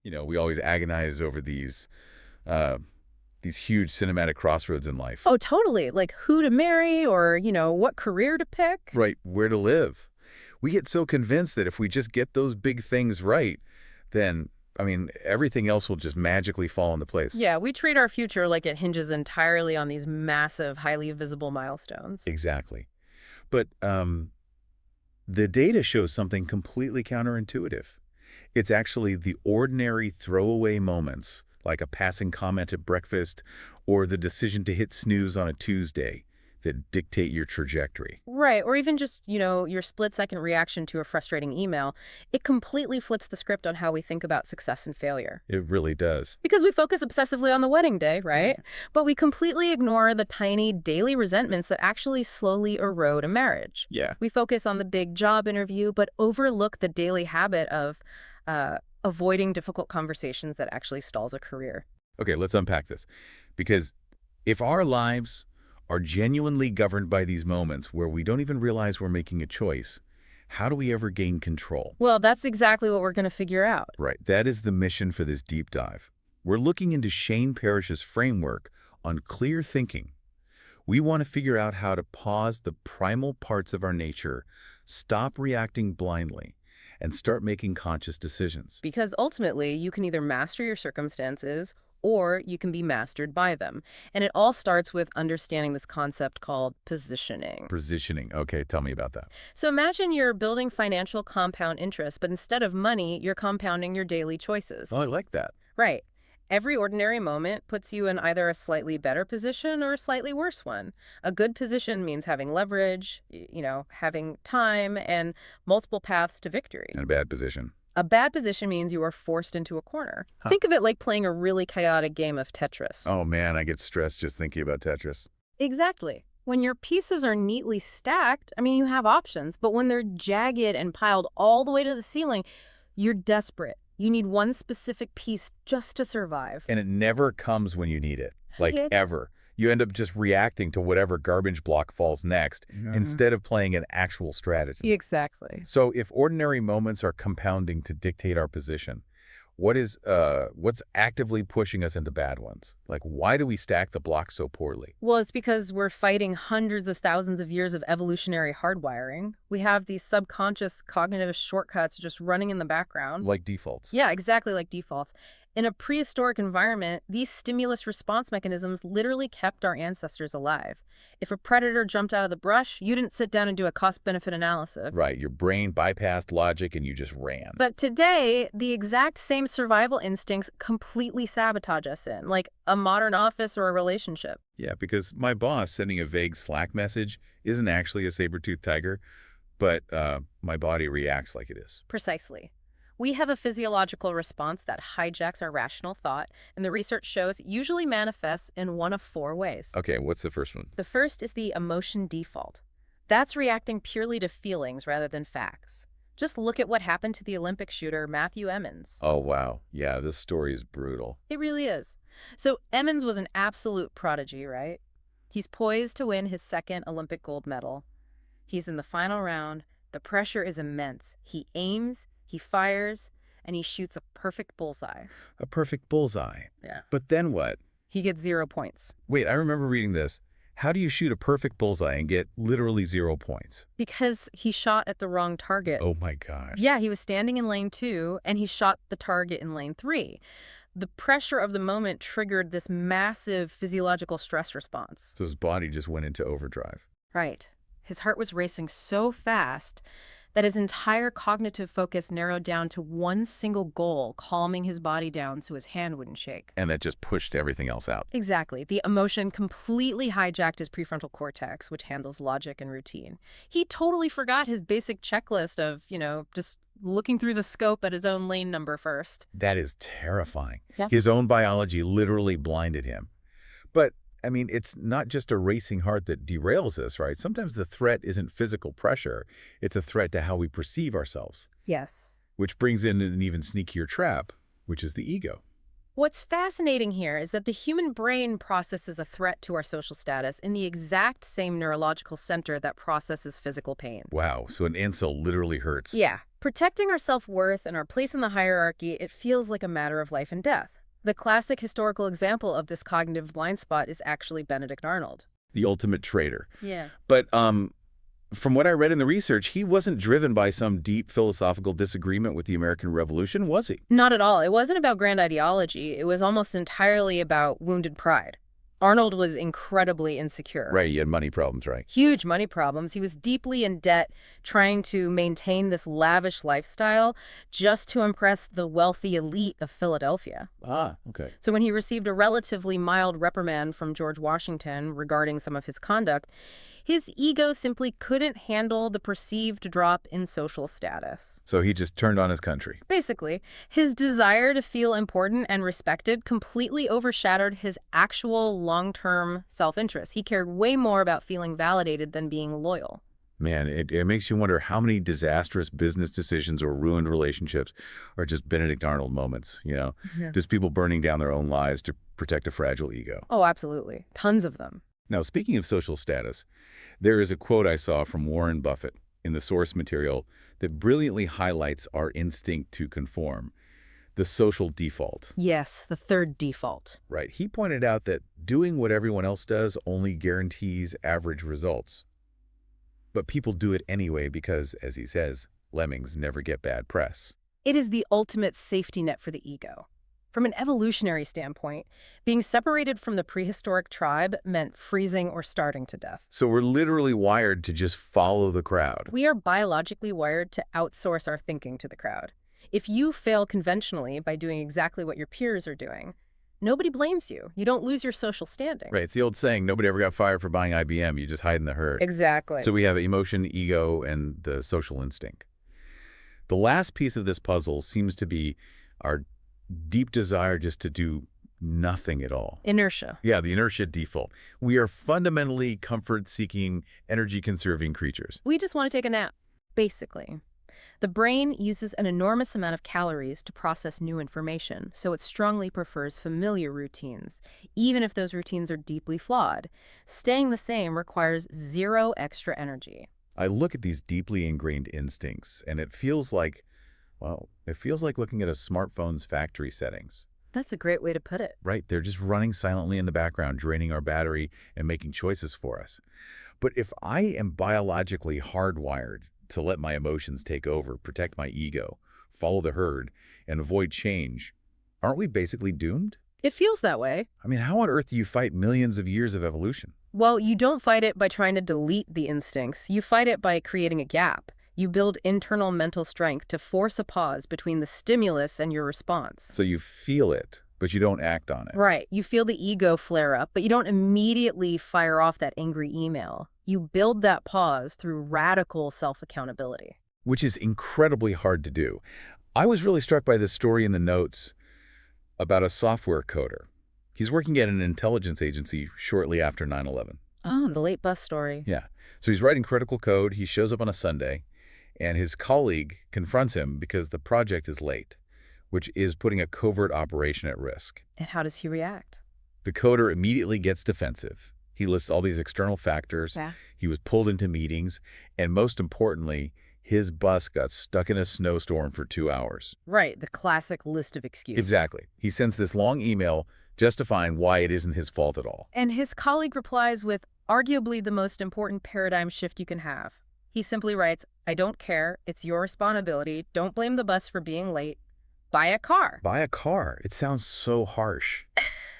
We always agonize over uh, these huge cinematic crossroads in life. Oh, totally. Like who to marry or, what career to pick. Right, where to live. We get so convinced that if we just get those big things right, then, everything else will just magically fall into place. Yeah, we treat our future like it hinges entirely on these massive, highly visible milestones. Exactly. But the data shows something completely counterintuitive. It's actually the ordinary throwaway moments, like a passing comment at breakfast or the decision to hit snooze on a Tuesday, that dictate your trajectory. Right, or even just, your split-second reaction to a frustrating email. It completely flips the script on how we think about success and failure. It really does. Because we focus obsessively on the wedding day, right? But we completely ignore the tiny daily resentments that actually slowly erode a marriage. Yeah. We focus on the big job interview, but overlook the daily habit of avoiding difficult conversations that actually stalls a career. Okay, let's unpack this. Because if our lives are genuinely governed by these moments where we don't even realize we're making a choice, how do we ever gain control? Well, that's exactly what we're going to figure out. Right, that is the mission for this deep dive. We're looking into Shane Parrish's framework on clear thinking. We want to figure out how to pause the primal parts of our nature, stop reacting blindly, and start making conscious decisions. Because ultimately, you can either master your circumstances or you can be mastered by them. And it all starts with understanding this concept called positioning. Positioning. Okay, tell me about that. So imagine you're building financial compound interest, but instead of money, you're compounding your daily choices. Oh, I like that. Right. Every ordinary moment puts you in either a slightly better position or a slightly worse one. A good position means having leverage, having time, and multiple paths to victory. In a bad position. A bad position means you are forced into a corner. Huh. Think of it like playing a really chaotic game of Tetris. Oh man, I get stressed just thinking about Tetris. Exactly. When your pieces are neatly stacked, you have options, but when they're jagged and piled all the way to the ceiling, you're desperate. You need one specific piece just to survive. And it never comes when you need it. Like Yeah. ever. You end up just reacting to whatever garbage block falls next instead of playing an actual strategy. Exactly. So if ordinary moments are compounding to dictate our position, what's actively pushing us into bad ones? Like, why do we stack the blocks so poorly? Well, it's because we're fighting hundreds of thousands of years of evolutionary hardwiring. We have these subconscious cognitive shortcuts just running in the background. Like defaults. Yeah, exactly like defaults. In a prehistoric environment, these stimulus response mechanisms literally kept our ancestors alive. If a predator jumped out of the brush, you didn't sit down and do a cost-benefit analysis. Right, your brain bypassed logic and you just ran. But today, the exact same survival instincts completely sabotage us in, like a modern office or a relationship. Yeah, because my boss sending a vague Slack message isn't actually a saber-toothed tiger, but my body reacts like it is. Precisely. We have a physiological response that hijacks our rational thought, and the research shows it usually manifests in one of four ways. Okay, what's the first one? The first is the emotion default. That's reacting purely to feelings rather than facts. Just look at what happened to the Olympic shooter Matthew Emmons. Oh, wow. Yeah, this story is brutal. It really is. So Emmons was an absolute prodigy, right? He's poised to win his second Olympic gold medal. He's in the final round. The pressure is immense. He aims, he fires, and he shoots a perfect bullseye. A perfect bullseye. Yeah. But then what? He gets 0 points. Wait, I remember reading this. How do you shoot a perfect bullseye and get literally 0 points? Because he shot at the wrong target. Oh my gosh. Yeah, he was standing in lane 2, and he shot the target in lane 3. The pressure of the moment triggered this massive physiological stress response. So his body just went into overdrive. Right. His heart was racing so fast that his entire cognitive focus narrowed down to one single goal, calming his body down so his hand wouldn't shake. And that just pushed everything else out. Exactly. The emotion completely hijacked his prefrontal cortex, which handles logic and routine. He totally forgot his basic checklist of, just looking through the scope at his own lane number first. That is terrifying. Yeah. His own biology literally blinded him. But it's not just a racing heart that derails us, right? Sometimes the threat isn't physical pressure. It's a threat to how we perceive ourselves. Yes. Which brings in an even sneakier trap, which is the ego. What's fascinating here is that the human brain processes a threat to our social status in the exact same neurological center that processes physical pain. Wow, so an insult literally hurts. Yeah, protecting our self-worth and our place in the hierarchy, it feels like a matter of life and death. The classic historical example of this cognitive blind spot is actually Benedict Arnold. The ultimate traitor. Yeah. But from what I read in the research, he wasn't driven by some deep philosophical disagreement with the American Revolution, was he? Not at all. It wasn't about grand ideology. It was almost entirely about wounded pride. Arnold was incredibly insecure. Right, he had money problems, right? Huge money problems. He was deeply in debt, trying to maintain this lavish lifestyle just to impress the wealthy elite of Philadelphia. Ah, okay. So when he received a relatively mild reprimand from George Washington regarding some of his conduct, his ego simply couldn't handle the perceived drop in social status. So he just turned on his country. Basically, his desire to feel important and respected completely overshadowed his actual long-term self-interest. He cared way more about feeling validated than being loyal. Man, it makes you wonder how many disastrous business decisions or ruined relationships are just Benedict Arnold moments, you know? Yeah. Just people burning down their own lives to protect a fragile ego. Oh, absolutely. Tons of them. Now, speaking of social status, there is a quote I saw from Warren Buffett in the source material that brilliantly highlights our instinct to conform, the social default. Yes, the third default. Right. He pointed out that doing what everyone else does only guarantees average results. But people do it anyway because, as he says, lemmings never get bad press. It is the ultimate safety net for the ego. From an evolutionary standpoint, being separated from the prehistoric tribe meant freezing or starving to death. So we're literally wired to just follow the crowd. We are biologically wired to outsource our thinking to the crowd. If you fail conventionally by doing exactly what your peers are doing, nobody blames you. You don't lose your social standing. Right. It's the old saying, nobody ever got fired for buying IBM. You just hide in the herd. Exactly. So we have emotion, ego, and the social instinct. The last piece of this puzzle seems to be our deep desire just to do nothing at all. Inertia. Yeah, the inertia default. We are fundamentally comfort-seeking, energy-conserving creatures. We just want to take a nap, basically. The brain uses an enormous amount of calories to process new information, so it strongly prefers familiar routines, even if those routines are deeply flawed. Staying the same requires zero extra energy. I look at these deeply ingrained instincts, and it feels like, well, it feels like looking at a smartphone's factory settings. That's a great way to put it. Right, they're just running silently in the background, draining our battery and making choices for us. But if I am biologically hardwired to let my emotions take over, protect my ego, follow the herd, and avoid change, aren't we basically doomed? It feels that way. I mean, how on earth do you fight millions of years of evolution? Well, you don't fight it by trying to delete the instincts. You fight it by creating a gap. You build internal mental strength to force a pause between the stimulus and your response. So you feel it, but you don't act on it. Right. You feel the ego flare up, but you don't immediately fire off that angry email. You build that pause through radical self-accountability. Which is incredibly hard to do. I was really struck by this story in the notes about a software coder. He's working at an intelligence agency shortly after 9/11. Oh, the late bus story. Yeah. So he's writing critical code. He shows up on a Sunday, and his colleague confronts him because the project is late, which is putting a covert operation at risk. And how does he react? The coder immediately gets defensive. He lists all these external factors. Yeah. He was pulled into meetings, and most importantly, his bus got stuck in a snowstorm for 2 hours. Right, the classic list of excuses. Exactly. He sends this long email justifying why it isn't his fault at all. And his colleague replies with arguably the most important paradigm shift you can have. He simply writes, "I don't care. It's your responsibility. Don't blame the bus for being late. Buy a car." Buy a car. It sounds so harsh.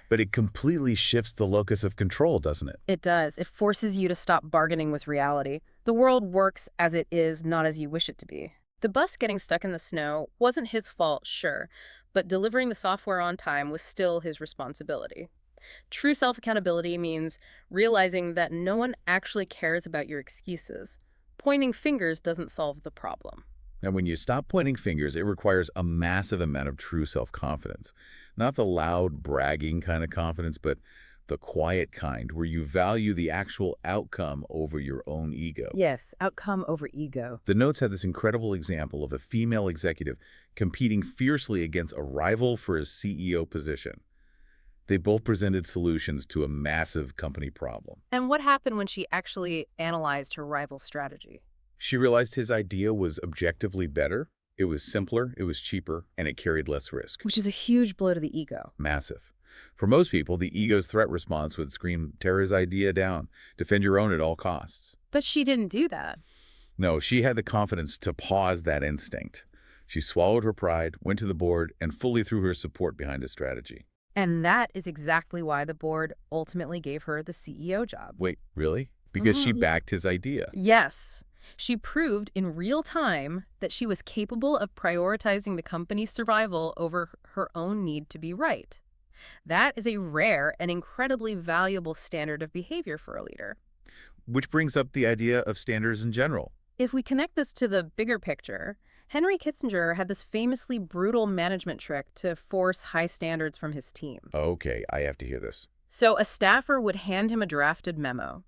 But it completely shifts the locus of control, doesn't it? It does. It forces you to stop bargaining with reality. The world works as it is, not as you wish it to be. The bus getting stuck in the snow wasn't his fault, sure, but delivering the software on time was still his responsibility. True self-accountability means realizing that no one actually cares about your excuses. Pointing fingers doesn't solve the problem. And when you stop pointing fingers, it requires a massive amount of true self-confidence. Not the loud, bragging kind of confidence, but the quiet kind, where you value the actual outcome over your own ego. Yes, outcome over ego. The notes had this incredible example of a female executive competing fiercely against a rival for his CEO position. They both presented solutions to a massive company problem. And what happened when she actually analyzed her rival's strategy? She realized his idea was objectively better, it was simpler, it was cheaper, and it carried less risk. Which is a huge blow to the ego. Massive. For most people, the ego's threat response would scream, tear his idea down, defend your own at all costs. But she didn't do that. No, she had the confidence to pause that instinct. She swallowed her pride, went to the board, and fully threw her support behind his strategy. And that is exactly why the board ultimately gave her the CEO job. Wait, really? Because she Mhm. backed his idea. Yes. She proved in real time that she was capable of prioritizing the company's survival over her own need to be right. That is a rare and incredibly valuable standard of behavior for a leader. Which brings up the idea of standards in general. If we connect this to the bigger picture, Henry Kissinger had this famously brutal management trick to force high standards from his team. Okay, I have to hear this. So a staffer would hand him a drafted memo.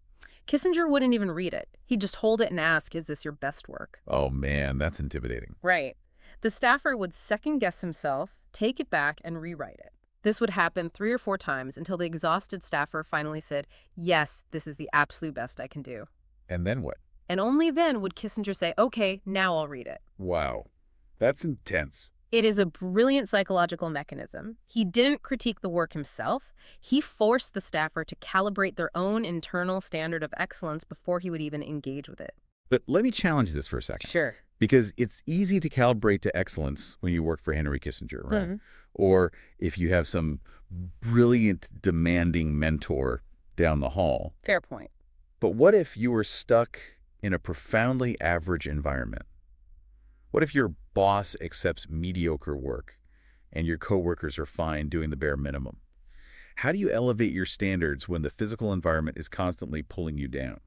Kissinger wouldn't even read it. He'd just hold it and ask, "Is this your best work?" Oh man, that's intimidating. Right. The staffer would second guess himself, take it back, and rewrite it. This would happen 3 or 4 times until the exhausted staffer finally said, "Yes, this is the absolute best I can do." And then what? And only then would Kissinger say, "Okay, now I'll read it." Wow, that's intense. It is a brilliant psychological mechanism. He didn't critique the work himself. He forced the staffer to calibrate their own internal standard of excellence before he would even engage with it. But let me challenge this for a second. Sure. Because it's easy to calibrate to excellence when you work for Henry Kissinger, right? Mhm. Or if you have some brilliant, demanding mentor down the hall. Fair point. But what if you were stuck in a profoundly average environment? What if your boss accepts mediocre work and your coworkers are fine doing the bare minimum? How do you elevate your standards when the physical environment is constantly pulling you down?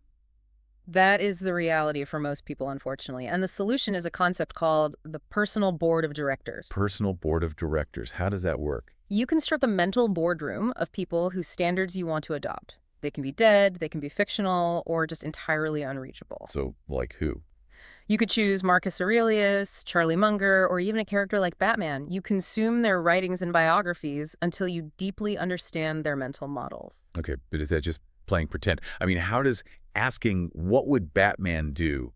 That is the reality for most people, unfortunately. And the solution is a concept called the personal board of directors. Personal board of directors, how does that work? You construct a mental boardroom of people whose standards you want to adopt. They can be dead, they can be fictional, or just entirely unreachable. So, like who? You could choose Marcus Aurelius, Charlie Munger, or even a character like Batman. You consume their writings and biographies until you deeply understand their mental models. Okay, but is that just playing pretend? I mean, how does asking what would Batman do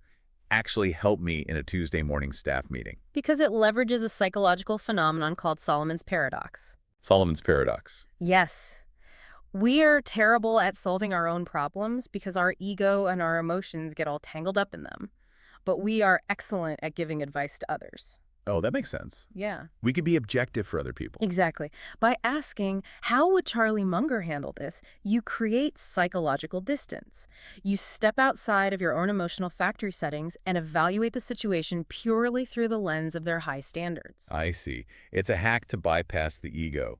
actually help me in a Tuesday morning staff meeting? Because it leverages a psychological phenomenon called Solomon's paradox. Solomon's paradox. Yes. We are terrible at solving our own problems because our ego and our emotions get all tangled up in them. But we are excellent at giving advice to others. Oh, that makes sense. Yeah, We could be objective for other people. exactly. By asking, how would Charlie Munger handle this, you create psychological distance. You step outside of your own emotional factory settings and evaluate the situation purely through the lens of their high standards. I see. It's a hack to bypass the ego.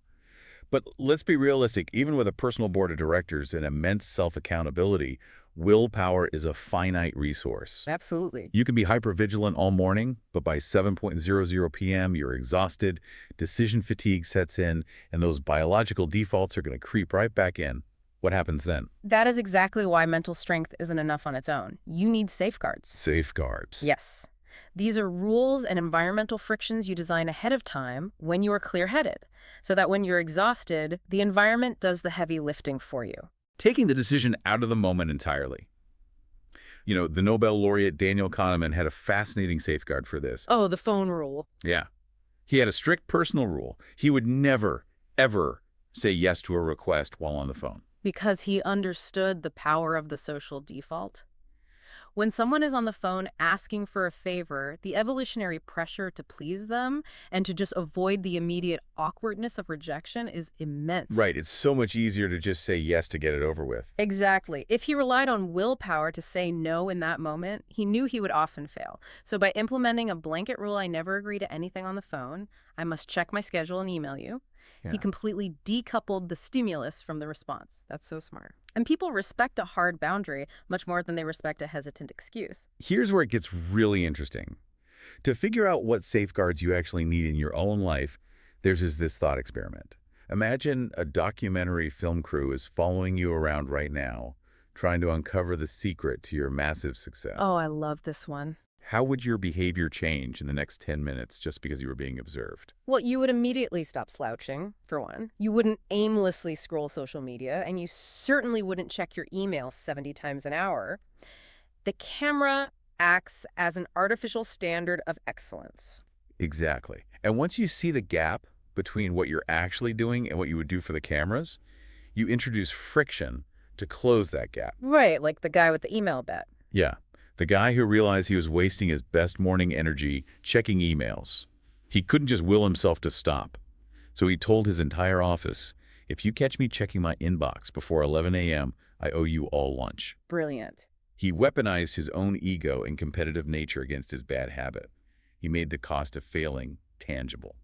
But let's be realistic. Even with a personal board of directors and immense self-accountability, willpower is a finite resource. Absolutely. You can be hypervigilant all morning, but by 7:00 p.m., you're exhausted, decision fatigue sets in, and those biological defaults are going to creep right back in. What happens then? That is exactly why mental strength isn't enough on its own. You need safeguards. Safeguards. Yes. These are rules and environmental frictions you design ahead of time when you are clear-headed, so that when you're exhausted, the environment does the heavy lifting for you. Taking the decision out of the moment entirely. You know, the Nobel laureate Daniel Kahneman had a fascinating safeguard for this. Oh, the phone rule. Yeah. He had a strict personal rule. He would never, ever say yes to a request while on the phone. Because he understood the power of the social default. When someone is on the phone asking for a favor, the evolutionary pressure to please them and to just avoid the immediate awkwardness of rejection is immense. Right. It's so much easier to just say yes to get it over with. Exactly. If he relied on willpower to say no in that moment, he knew he would often fail. So by implementing a blanket rule, I never agree to anything on the phone, I must check my schedule and email you, he completely decoupled the stimulus from the response. That's so smart. And people respect a hard boundary much more than they respect a hesitant excuse. Here's where it gets really interesting. To figure out what safeguards you actually need in your own life, there's this thought experiment. Imagine a documentary film crew is following you around right now, trying to uncover the secret to your massive success. Oh, I love this one. How would your behavior change in the next 10 minutes just because you were being observed? Well, you would immediately stop slouching, for one. You wouldn't aimlessly scroll social media, and you certainly wouldn't check your email 70 times an hour. The camera acts as an artificial standard of excellence. Exactly. And once you see the gap between what you're actually doing and what you would do for the cameras, you introduce friction to close that gap. Right, like the guy with the email bet. Yeah, the guy who realized he was wasting his best morning energy checking emails. He couldn't just will himself to stop. So he told his entire office, if you catch me checking my inbox before 11 a.m., I owe you all lunch. Brilliant. He weaponized his own ego and competitive nature against his bad habit. He made the cost of failing tangible.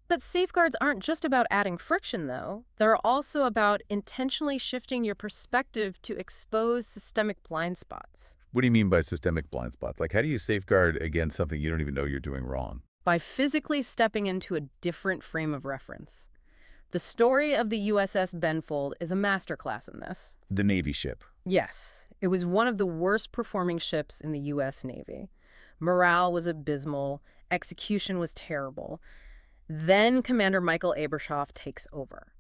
But safeguards aren't just about adding friction, though. They're also about intentionally shifting your perspective to expose systemic blind spots. What do you mean by systemic blind spots? Like, how do you safeguard against something you don't even know you're doing wrong? By physically stepping into a different frame of reference. The story of the USS Benfold is a masterclass in this. The Navy ship. Yes, it was one of the worst performing ships in the U.S. Navy. Morale was abysmal, execution was terrible. Then Commander Michael Abrashoff takes over.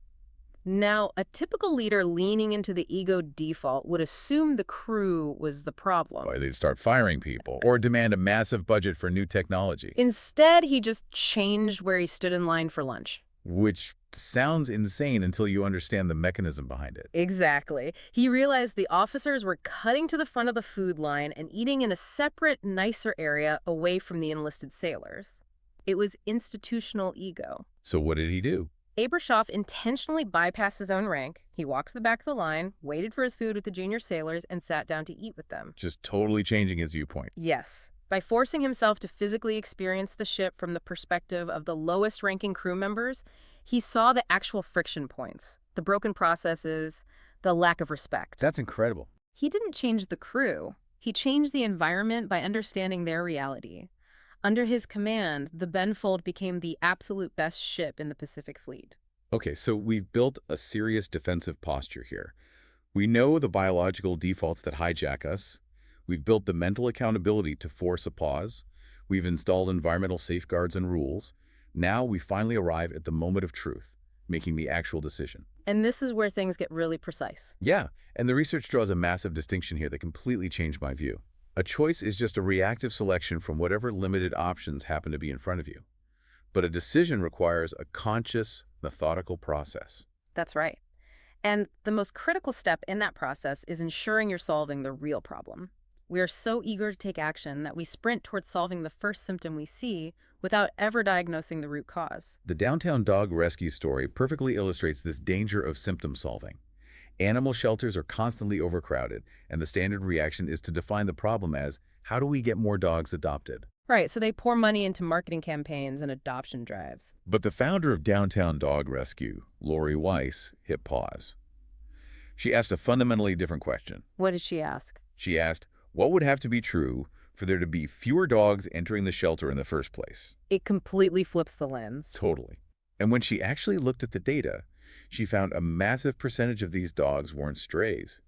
Now, a typical leader leaning into the ego default would assume the crew was the problem. Why, they'd start firing people or demand a massive budget for new technology. Instead, he just changed where he stood in line for lunch. Which sounds insane until you understand the mechanism behind it. Exactly. He realized the officers were cutting to the front of the food line and eating in a separate, nicer area away from the enlisted sailors. It was institutional ego. So what did he do? Abrashoff intentionally bypassed his own rank. He walked to the back of the line, waited for his food with the junior sailors, and sat down to eat with them. Just totally changing his viewpoint. Yes. By forcing himself to physically experience the ship from the perspective of the lowest-ranking crew members, he saw the actual friction points, the broken processes, the lack of respect. That's incredible. He didn't change the crew. He changed the environment by understanding their reality. Under his command, the Benfold became the absolute best ship in the Pacific Fleet. Okay, so we've built a serious defensive posture here. We know the biological defaults that hijack us. We've built the mental accountability to force a pause. We've installed environmental safeguards and rules. Now we finally arrive at the moment of truth, making the actual decision. And this is where things get really precise. Yeah, and the research draws a massive distinction here that completely changed my view. A choice is just a reactive selection from whatever limited options happen to be in front of you. But a decision requires a conscious, methodical process. That's right. And the most critical step in that process is ensuring you're solving the real problem. We are so eager to take action that we sprint towards solving the first symptom we see without ever diagnosing the root cause. The downtown dog rescue story perfectly illustrates this danger of symptom solving. Animal shelters are constantly overcrowded, and the standard reaction is to define the problem as, how do we get more dogs adopted? Right, so they pour money into marketing campaigns and adoption drives. But the founder of Downtown Dog Rescue, Lori Weiss, hit pause. She asked a fundamentally different question. What did she ask? She asked, what would have to be true for there to be fewer dogs entering the shelter in the first place? It completely flips the lens. Totally. And when she actually looked at the data, she found a massive percentage of these dogs weren't strays.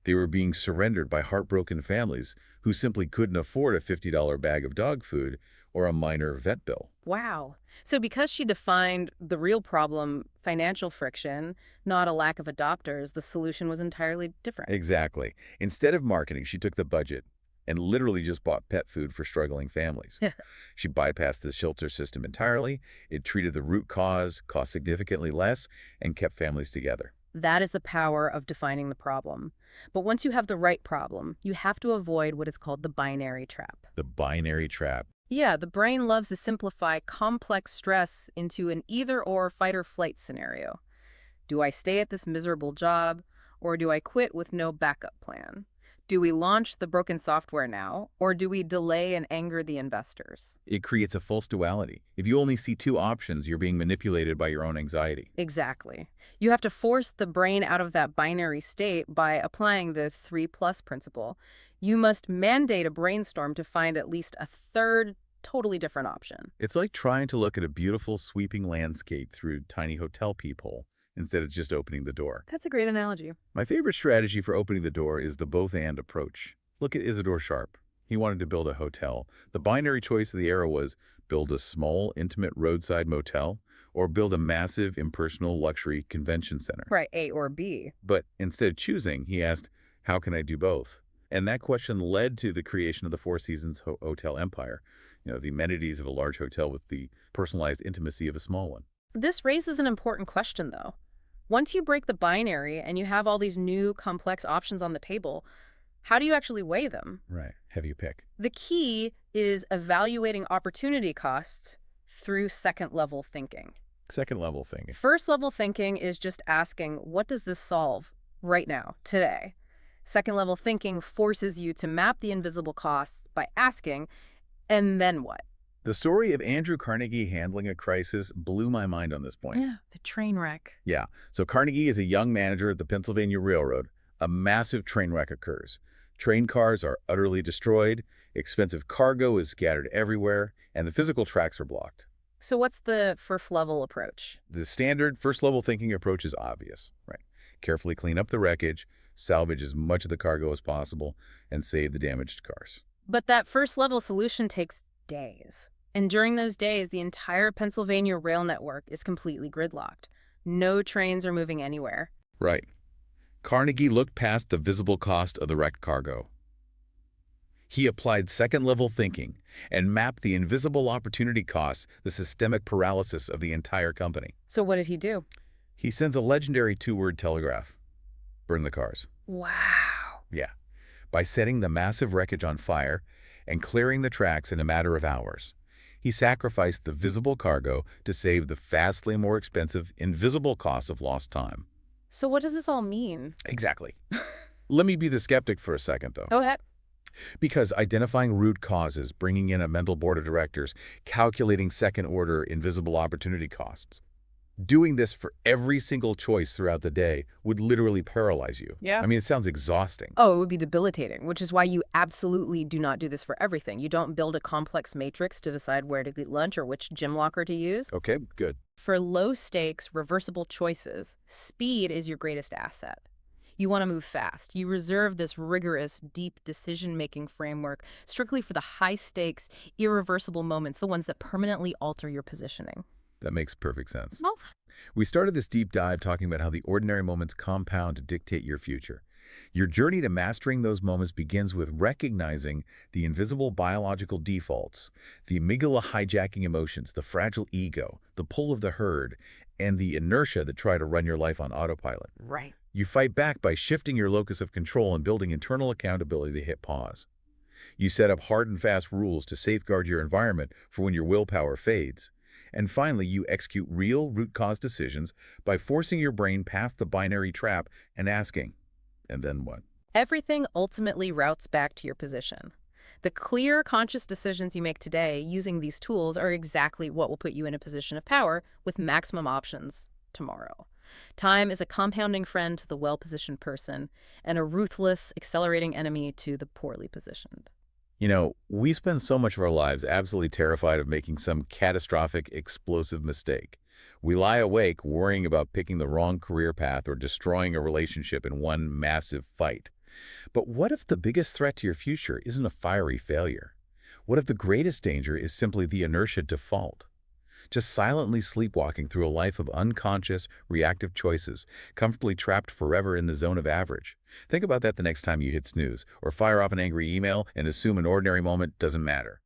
They were being surrendered by heartbroken families who simply couldn't afford a $50 bag of dog food or a minor vet bill. Wow. So because she defined the real problem, financial friction, not a lack of adopters, the solution was entirely different. Exactly. Instead of marketing, she took the budget and literally just bought pet food for struggling families. She bypassed the shelter system entirely. It treated the root cause, cost significantly less, and kept families together. That is the power of defining the problem. But once you have the right problem, you have to avoid what is called the binary trap. The binary trap. Yeah, the brain loves to simplify complex stress into an either-or fight-or-flight scenario. Do I stay at this miserable job, or do I quit with no backup plan? Do we launch the broken software now, or do we delay and anger the investors? It creates a false duality. If you only see two options, you're being manipulated by your own anxiety. Exactly. You have to force the brain out of that binary state by applying the 3+ principle. You must mandate a brainstorm to find at least a third, totally different option. It's like trying to look at a beautiful, sweeping landscape through tiny hotel peephole instead of just opening the door. That's a great analogy. My favorite strategy for opening the door is the both-and approach. Look at Isidore Sharp. He wanted to build a hotel. The binary choice of the era was build a small, intimate roadside motel or build a massive, impersonal luxury convention center. Right, A or B. But instead of choosing, he asked, how can I do both? And that question led to the creation of the Four Seasons Hotel Empire, the amenities of a large hotel with the personalized intimacy of a small one. This raises an important question, though. Once you break the binary and you have all these new complex options on the table, how do you actually weigh them? Right. Heavy pick. The key is evaluating opportunity costs through second-level thinking. Second level thinking. First-level thinking is just asking, what does this solve right now, today? Second-level thinking forces you to map the invisible costs by asking, and then what? The story of Andrew Carnegie handling a crisis blew my mind on this point. Yeah, the train wreck. Yeah. So Carnegie is a young manager at the Pennsylvania Railroad. A massive train wreck occurs. Train cars are utterly destroyed, expensive cargo is scattered everywhere, and the physical tracks are blocked. So what's the first-level approach? The standard first-level thinking approach is obvious, right? Carefully clean up the wreckage, salvage as much of the cargo as possible, and save the damaged cars. But that first-level solution takes days. And during those days, the entire Pennsylvania rail network is completely gridlocked. No trains are moving anywhere. Right. Carnegie looked past the visible cost of the wrecked cargo. He applied second-level thinking and mapped the invisible opportunity costs, the systemic paralysis of the entire company. So what did he do? He sends a legendary two-word telegraph. Burn the cars. Wow. Yeah. By setting the massive wreckage on fire and clearing the tracks in a matter of hours, he sacrificed the visible cargo to save the vastly more expensive, invisible costs of lost time. So what does this all mean? Exactly. Let me be the skeptic for a second, though. Go ahead. Because identifying root causes, bringing in a mental board of directors, calculating second-order invisible opportunity costs, doing this for every single choice throughout the day would literally paralyze you. Yeah. I mean, it sounds exhausting. Oh, it would be debilitating, which is why you absolutely do not do this for everything. You don't build a complex matrix to decide where to eat lunch or which gym locker to use. Okay, good. For low-stakes, reversible choices, speed is your greatest asset. You want to move fast. You reserve this rigorous, deep decision-making framework strictly for the high-stakes, irreversible moments, the ones that permanently alter your positioning. That makes perfect sense. Oh. We started this deep dive talking about how the ordinary moments compound to dictate your future. Your journey to mastering those moments begins with recognizing the invisible biological defaults, the amygdala hijacking emotions, the fragile ego, the pull of the herd, and the inertia that try to run your life on autopilot. Right. You fight back by shifting your locus of control and building internal accountability to hit pause. You set up hard and fast rules to safeguard your environment for when your willpower fades. And finally, you execute real root cause decisions by forcing your brain past the binary trap and asking, and then what? Everything ultimately routes back to your position. The clear, conscious decisions you make today using these tools are exactly what will put you in a position of power with maximum options tomorrow. Time is a compounding friend to the well-positioned person and a ruthless, accelerating enemy to the poorly positioned. We spend so much of our lives absolutely terrified of making some catastrophic, explosive mistake. We lie awake worrying about picking the wrong career path or destroying a relationship in one massive fight. But what if the biggest threat to your future isn't a fiery failure? What if the greatest danger is simply the inertia default? Just silently sleepwalking through a life of unconscious, reactive choices, comfortably trapped forever in the zone of average. Think about that the next time you hit snooze, or fire off an angry email and assume an ordinary moment doesn't matter.